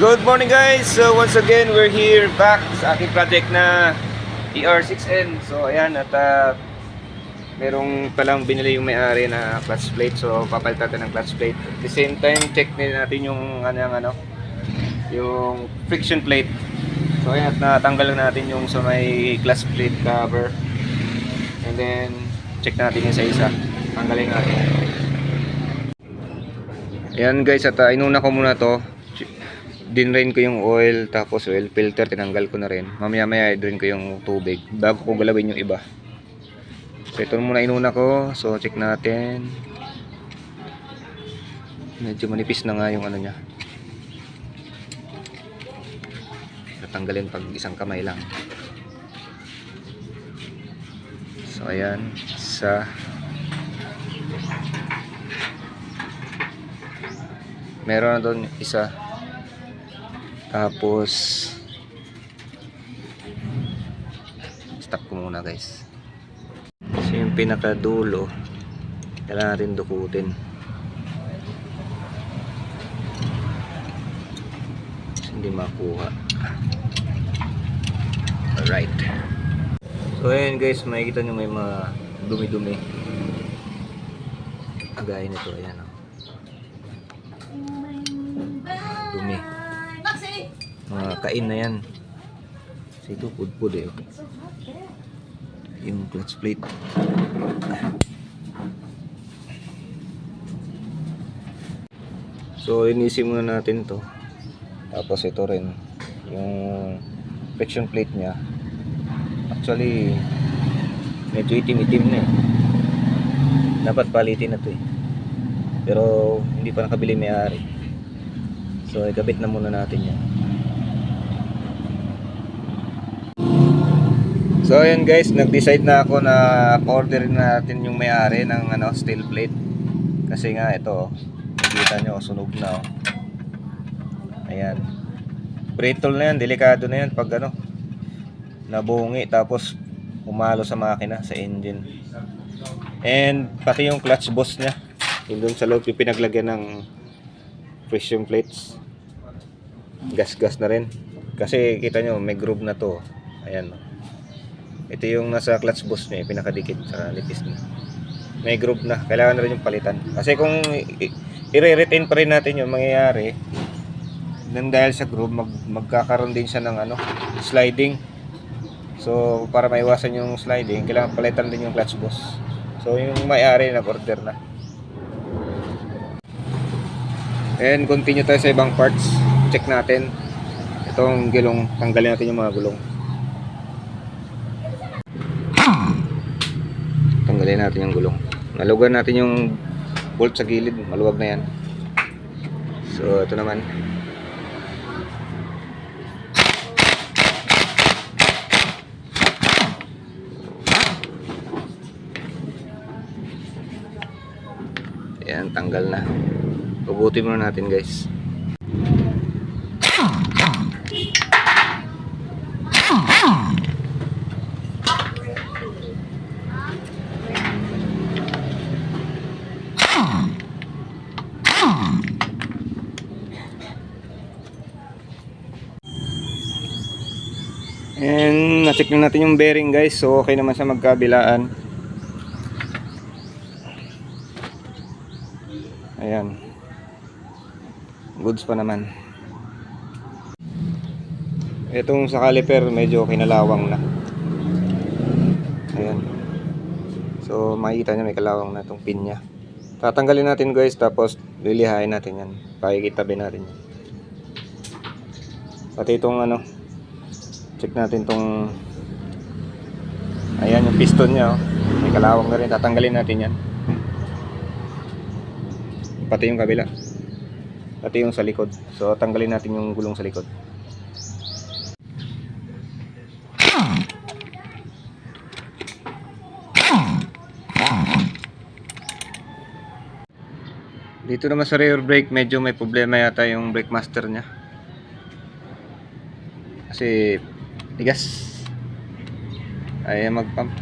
Good morning guys! So once again, we're here back sa aking project na ER6N. So ayan, at merong palang binili yung may-ari na clutch plate. So papalitan natin ng clutch plate. At the same time, check din natin yung yung friction plate. So ayan, at natanggal natin yung sa may clutch plate cover. And then check natin yung isa-isa. Tanggalin natin. Ayan guys, at inuna ko muna to. Dinrain ko yung oil, tapos oil filter tinanggal ko na rin. Mamaya i-drain ko yung tubig bago ko galawin yung iba. So ito muna inuna ko. So check natin. Medyo manipis na nga yung ano nya. Natanggalin pag isang kamay lang. So ayan, meron na doon isa. Tapos stop ko muna guys. So yung pinakadulo kailangan natin dukutin. Hindi makuha. Alright. So ayan guys, makikita nyo may mga dumi-dumi. Agay nito, ayan o. Dumi. Mga kain na yan. Kasi ito pudpud eh. Yung clutch plate. So inisim muna natin to. Tapos ito rin yung friction plate nya. Actually medyo itim-itim na eh. Dapat palitin na to eh. Pero hindi pa nakabili may-ari. So ikabit na muna natin yan. So ayan guys, nag-decide na ako na order natin yung may-ari ng steel plate. Kasi nga ito, nakikita nyo, sunog na oh. Ayan. Brittle na yan, delikado na yan pag nabungi tapos umalo sa makina, sa engine. And pati yung clutch boss nya, yung doon sa loob yung pinaglagyan ng friction plates. Gas-gas na rin. Kasi kita nyo, may groove na to. Ayan. Ito yung nasa clutch boss niya, pinakadikit sa nipis niya. May groove na, kailangan na rin yung palitan. Kasi kung i-retain pa rin natin yung mangyayari, nang dahil sa groove, magkakaroon din siya ng sliding. So para maiwasan yung sliding, kailangan palitan din yung clutch boss. So yung may-ari nag-order na. And continue tayo sa ibang parts. Check natin itong gulong, tanggalin natin yung mga gulong. Tanggalin natin yung gulong. Nalugan natin yung bolt sa gilid, maluwag na yan. So ito naman. Ayan, tanggal na. Pugutin muna natin guys. And na-check na natin yung bearing guys. So okay naman sa magkabilaan. Ayan. Goods pa naman. Itong sa caliper medyo kinalawang na. Ayan. So makikita nyo may kalawang na itong pin nya. Tatanggalin natin guys, tapos lilihain natin yan. Pakikitabi natin yan. Pati itong check natin tong, ayan yung piston nya oh. May kalawang na rin, tatanggalin natin yan. Pati yung kabila, pati yung sa likod. So tanggalin natin yung gulong sa likod. Dito naman sa rear brake, medyo may problema yata yung brake master nya. Kasi tigas. Ay mag-pump.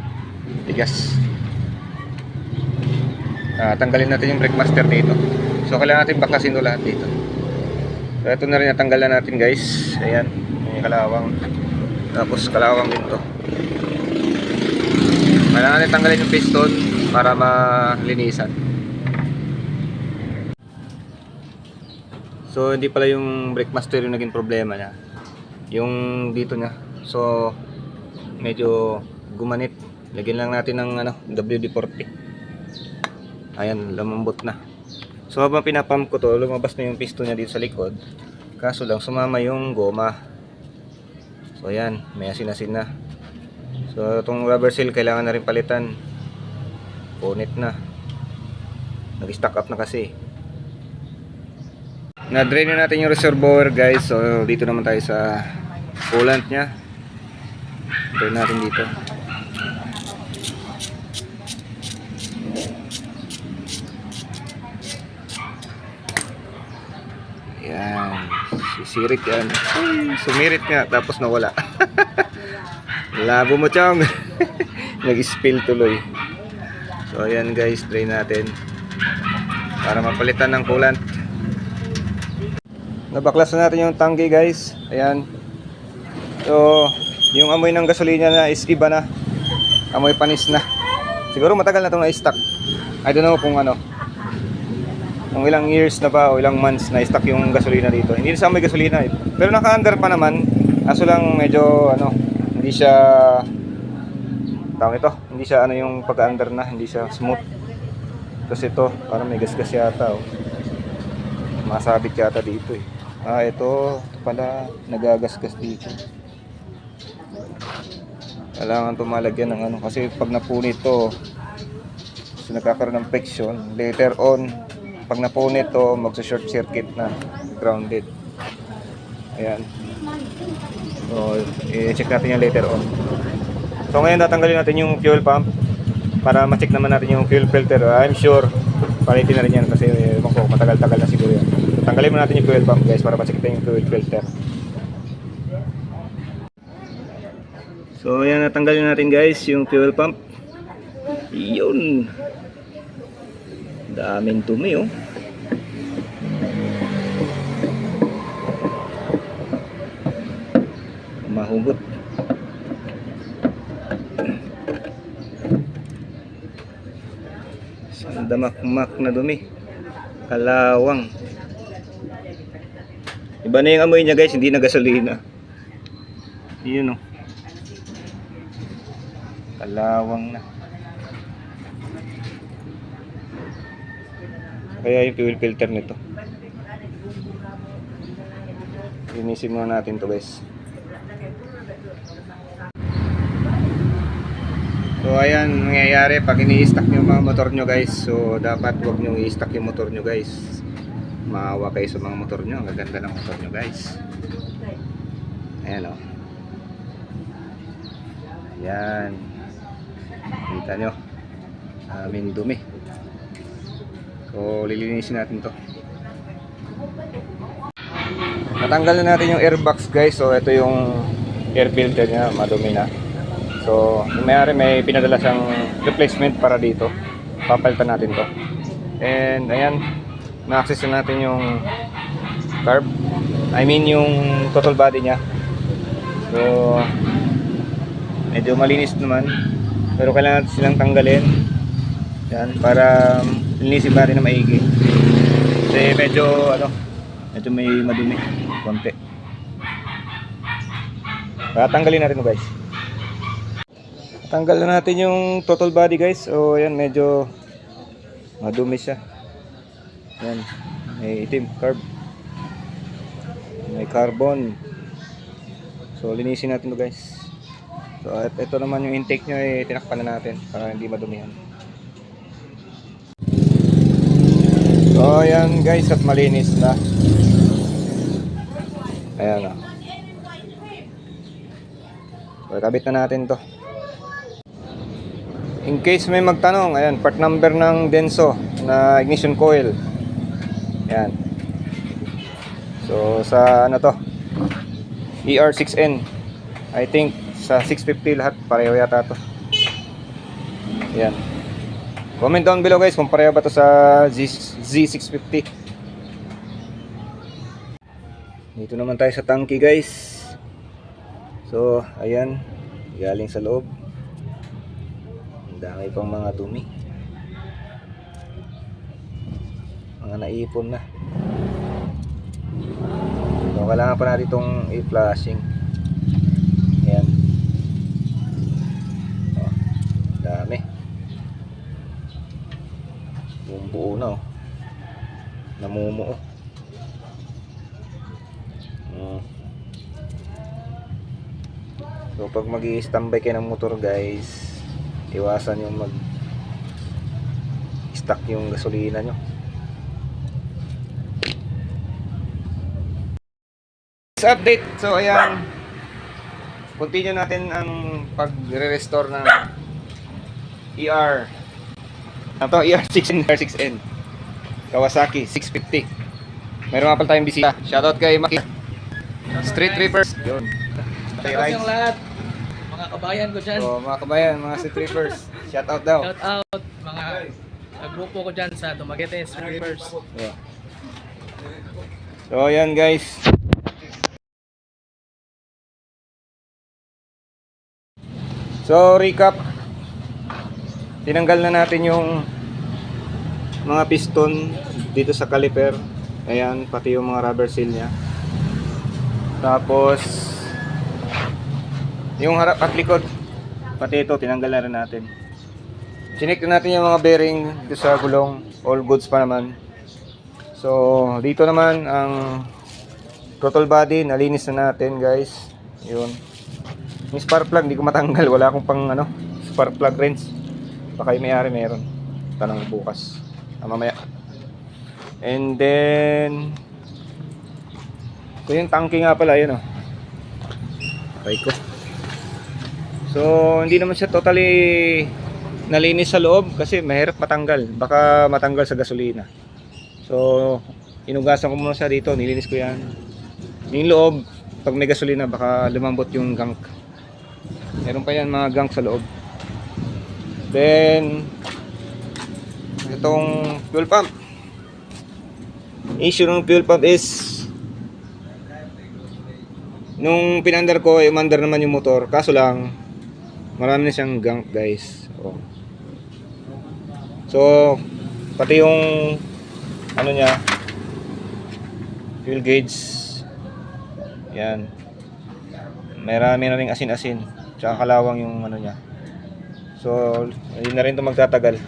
Tigas. Tanggalin natin yung brake master dito. So kailangan natin bakasin ito lahat dito. So ito na rin natanggal na natin guys. Ayan, yung kalawang. Tapos kalawang din to. Kailangan natin tanggalin yung piston para malinisan. So hindi pala yung brake master yung naging problema niya, yung dito niya. So medyo gumanit. Lagyan lang natin ng WD-40. Ayan, lumambot na. So habang pinapump ko to, lumabas na yung piston niya dito sa likod. Kaso lang sumama yung goma. So ayan, may asin-asin na. So itong rubber seal kailangan na rin palitan. Punit na. Nag-stock up na kasi. Na-drain na natin yung reservoir guys. So dito naman tayo sa coolant nya. Drain natin dito. Yan, sisirit yan. Sumirit nga tapos nawala. Labo mo chong. Nag-spill tuloy. So ayan guys, drain natin para mapalitan ng coolant. Nabaklas na natin yung tangke guys. Ayan. So yung amoy ng gasolina na is iba na. Amoy panis na. Siguro matagal na itong na-stock. I don't know kung kung ilang years na ba o ilang months na stock yung gasolina dito. Hindi sa amoy gasolina eh. Pero naka-under pa naman. Kaso lang medyo hindi siya tawag ito. Hindi siya yung pagka-under na, hindi siya smooth. Kasi ito, parang may gasgas yata oh. Masabit yata dito eh. Ito pala nagagasgas dito. Kailangan ito malagyan ng kasi pag napunit to, so nagkakaroon ng friction. Later on, pag napunit to, magsa-short circuit na, grounded. Ayan. So, i-check natin yung later on. So ngayon tatanggalin natin yung fuel pump para ma-check naman natin yung fuel filter. I'm sure palitin na rin yan kasi matagal-tagal na siguro yan. Tanggalin mo natin yung fuel pump guys para ma-check natin yung fuel filter. So yan, natanggalin natin guys yung fuel pump. Yun. Daming dumi oh. Mahugot. Damak-mak na dumi. Kalawang. Iba na yung amoy niya guys, hindi na gasolina. Yun oh. Kalawang na. Kaya yung fuel filter nito. Linisin muna natin to guys. So ayan, nangyayari pag ini-stack nyo mga motor nyo guys. So dapat huwag nyo i-stack yung motor nyo guys. Maawa kayo sa mga motor nyo. Ang gaganda ng motor nyo guys. Ayan o. Ayan. Kita nyo. Aming dumi. So lilinisin natin to. Natanggal na natin yung airbox guys. So ito yung air filter nya, madumi na. So yung may-ari may pinadala siyang replacement para dito. Papalitan natin to. And ayan, na-access na natin yung carb. I mean yung total body nya. So medyo malinis naman. Pero kailangan silang tanggalin. Yan, para linisin natin na maigi. Kasi medyo medyo may madumi konti. Tatanggalin natin guys. Tanggal na natin yung total body guys. So ayan, medyo madumi siya. Ayan, may itim carb, may carbon. So linisin natin to guys. So ito naman yung intake nya, tinakpan na natin para hindi madumihan. So ayan guys, at malinis na. Ayan o. So kabit na natin to. In case may magtanong, ayan, part number ng Denso na ignition coil. Ayan. So sa to, ER6N. I think sa 650 lahat pareho yata to. Ayan. Comment down below guys kung pareho ba to sa Z650. Dito naman tayo sa tangke guys. So ayan, galing sa loob. Ang dami pang mga dumi, mga naipon na. So kailangan pa natin itong i-flushing. Ayan, oh, dami, buong buo na, oh. Namumuo. So pag mag-i-standby kayo ng motor guys, iwasan yung mag-stock yung gasolina nyo. Sa update, so ayan, continue natin ang pag-restore ng ER. Ito, ER6N, ER6N Kawasaki 650. Meron nga pala tayong bisita. Shoutout kay Maki Street Trippers. Yun. Shoutout yung lahat, mga kabayan ko dyan. So mga kabayan, mga Street Trippers, shoutout daw. Shout out mga grupo ko dyan sa Dumaguete Street Trippers. Yeah. So ayan guys, so recap, tinanggal na natin yung mga piston dito sa caliper. Ayan, pati yung mga rubber seal nya. Tapos yung harap at likod, pati ito tinanggal na rin natin. Chinek na natin yung mga bearing dito sa gulong, all goods pa naman. So dito naman ang throttle body, nalinis na natin guys. Yun. Yung spark plug, hindi ko matanggal. Wala akong pang spark plug wrench. Baka yung may-ari meron. Tanong bukas. Mamaya. And then ito yung tangke nga pala, yun oh. Okay ko. So hindi naman siya totally nalinis sa loob kasi mahirap matanggal. Baka matanggal sa gasolina. So inugasan ko muna siya dito. Nilinis ko yan. Yung loob, pag may gasolina baka lumambot yung gunk. Meron pa yan mga gunk sa loob. Then itong fuel pump, issue ng fuel pump is nung pinandar ko, umandar naman yung motor, kaso lang marami na siyang gunk guys. So pati yung nya, fuel gauge, yan, marami na ring asin-asin, tsaka kalawang yung nya. So hindi na rin ito magtatagal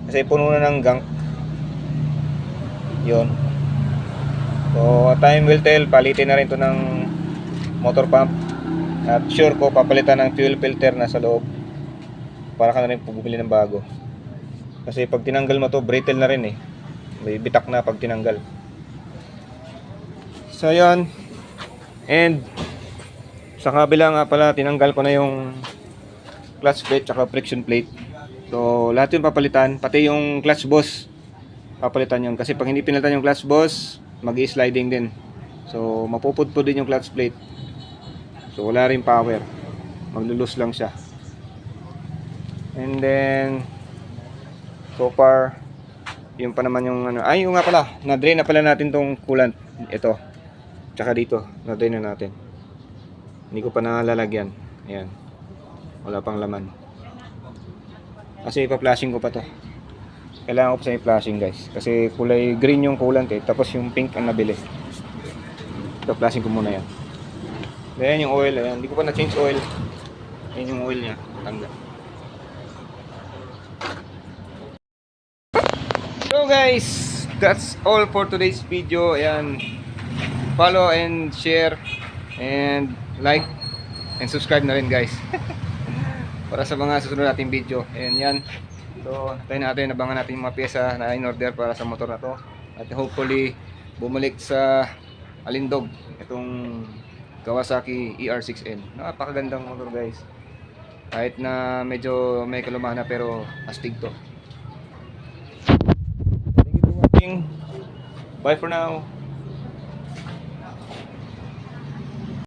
kasi puno na ng gunk. Yun. So time will tell, palitin na rin ito ng motor pump. At sure ko papalitan ng fuel filter na sa loob para ka na rin bumili ng bago. Kasi pag tinanggal mo to, brittle na rin eh. May bitak na pag tinanggal. So yun. And sa kabila nga pala, tinanggal ko na yung clutch plate tsaka friction plate. So lahat yun papalitan, pati yung clutch boss papalitan yun. Kasi pag hindi pinalitan yung clutch boss, mag-i-sliding din. So mapupudpud din yung clutch plate. So wala rin power, maglulus lang siya. And then so far yun pa naman yung ay yung nga pala, na-drain na pala natin tong coolant. Ito, tsaka dito, na-drain na natin. Hindi ko pa nalalagyan. Ayan, wala pang laman kasi ipa-flashing ko pa to. Kailangan ko pa sa i-flashing guys kasi kulay green yung coolant eh, tapos yung pink ang nabili. Ito, flashing ko muna yan. Ayan yung oil, ayan. Hindi ko pa na-change oil. Ayan yung oil niya, tanggal. So guys, that's all for today's video. Ayan, follow and share and like and subscribe na rin guys. Para sa mga susunod nating video. Ayan yan. So tayo natin, abangan natin yung mga pyesa na in order para sa motor na to. At hopefully bumalik sa Alindog itong Kawasaki ER6N. Napakagandang motor guys. Kahit na medyo may kalumahan na, pero astig to. Thank you for watching. Bye for now.